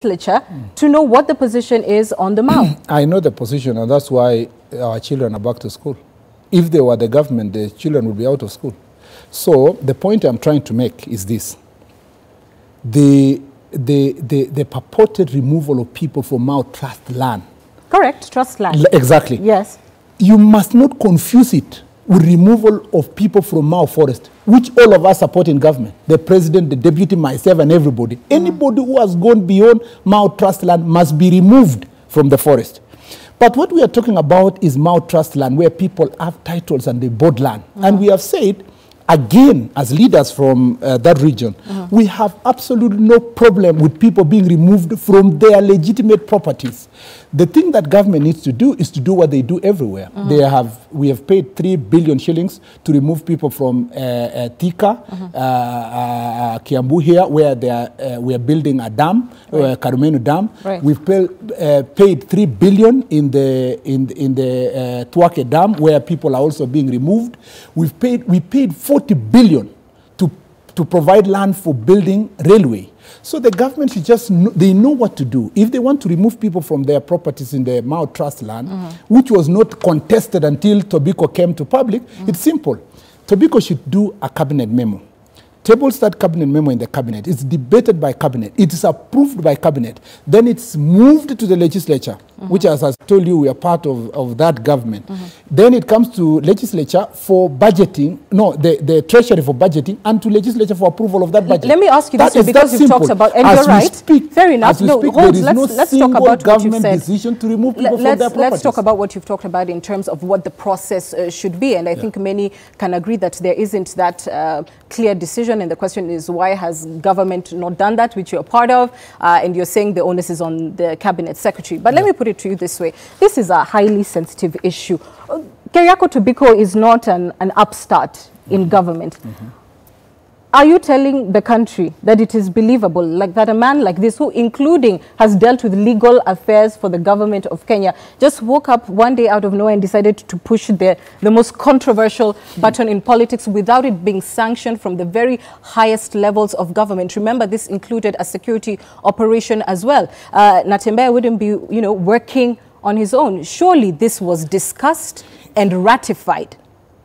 legislature to know what the position is on the Mau. I know the position, and that's why our children are back to school. If they were the government, the children would be out of school. So the point I'm trying to make is this. The purported removal of people from Mau trust land. Correct, trust land. Exactly. Yes. You must not confuse it with removal of people from Mau forest, which all of us support in government. The president, the deputy, myself, and everybody. Anybody who has gone beyond Mau trust land must be removed from the forest. But what we are talking about is Mau trust land, where people have titles and they bought land. And we have said, again, as leaders from that region, we have absolutely no problem with people being removed from their legitimate properties. The thing that government needs to do is to do what they do everywhere. We have paid 3 billion shillings to remove people from Thika, Kiambu here, where we are building a dam, Karumenu Dam. Right. We've paid 3 billion in the Tuake Dam, where people are also being removed. We paid 40 billion to provide land for building railway. So the government should just they know what to do. If they want to remove people from their properties in the Mau trust land, which was not contested until Tobiko came to public, it's simple. Tobiko should do a cabinet memo. Tables that cabinet memo in the cabinet. It's debated by cabinet. It is approved by cabinet. Then it's moved to the legislature, which, as I told you, we are part of that government. Then it comes to legislature for budgeting, the treasury for budgeting, and to legislature for approval of that budget. Let me ask you this, because you've talked about, and you're right. Fair enough. No, let's talk about what you've said. Decision to remove people from their properties. Let's talk about what you've talked about in terms of what the process should be. And I think many can agree that there isn't that clear decision. And the question is, why has government not done that, which you're part of? And you're saying the onus is on the cabinet secretary. But let me put it to you this way. This is a highly sensitive issue. K24 is not an upstart in government. Are you telling the country that it is believable, like that a man like this, who including has dealt with legal affairs for the government of Kenya, just woke up one day out of nowhere and decided to push the most controversial button in politics without it being sanctioned from the very highest levels of government? Remember, this included a security operation as well. Natembeya wouldn't be, working on his own. Surely this was discussed and ratified.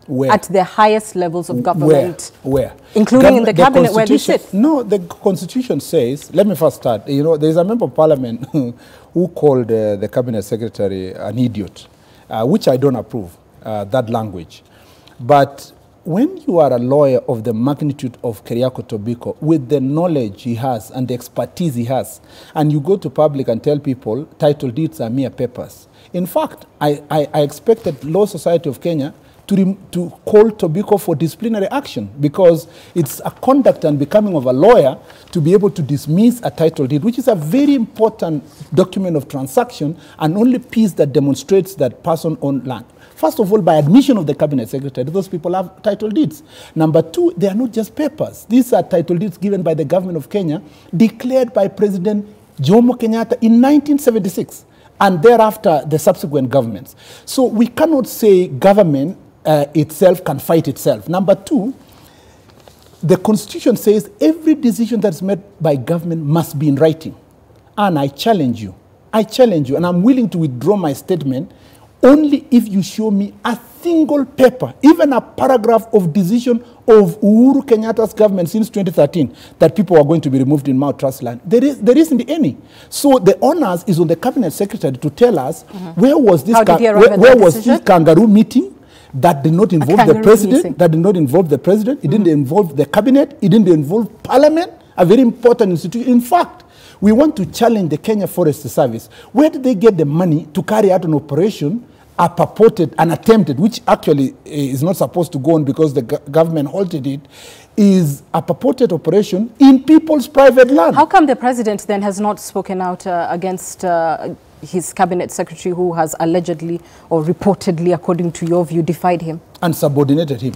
Where? At the highest levels of government. Where? Including in the cabinet where they sit. No, the constitution says, let me first start. There's a member of parliament who called the cabinet secretary an idiot, which I don't approve, that language. But when you are a lawyer of the magnitude of Keriako Tobiko, with the knowledge he has and the expertise he has, and you go to public and tell people title deeds are mere papers. In fact, I expected Law Society of Kenya to call Tobiko for disciplinary action, because it's a conduct and becoming of a lawyer to be able to dismiss a title deed, which is a very important document of transaction and only piece that demonstrates that person owned land. First of all, by admission of the cabinet secretary, those people have title deeds. Number two, they are not just papers. These are title deeds given by the government of Kenya, declared by President Jomo Kenyatta in 1976, and thereafter the subsequent governments. So we cannot say government itself can fight itself. Number two, the constitution says every decision that's made by government must be in writing. And I challenge you, and I'm willing to withdraw my statement only if you show me a single paper, even a paragraph of decision of Uhuru Kenyatta's government since 2013, that people are going to be removed in Mau Trust land. There isn't any. So the onus is on the cabinet secretary to tell us where was this kangaroo meeting that did not involve the president, it didn't involve the cabinet, it didn't involve parliament, a very important institution. In fact, we want to challenge the Kenya Forest Service. Where did they get the money to carry out an operation, a purported and attempted, which actually is not supposed to go on because the government halted it, is a purported operation in people's private land? How come the president then has not spoken out against his cabinet secretary, who has allegedly or reportedly, according to your view, defied him? And subordinated him.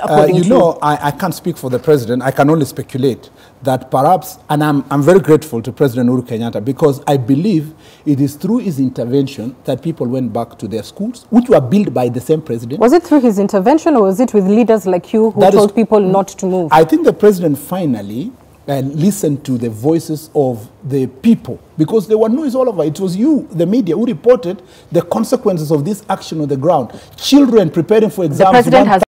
I can't speak for the president. I can only speculate that perhaps, and I'm very grateful to President Uhuru Kenyatta, because I believe it is through his intervention that people went back to their schools, which were built by the same president. Was it through his intervention, or was it with leaders like you who told people not to move? I think the president finally and listen to the voices of the people, because there were noise all over. It was you, the media, who reported the consequences of this action on the ground. Children preparing for exams. The president has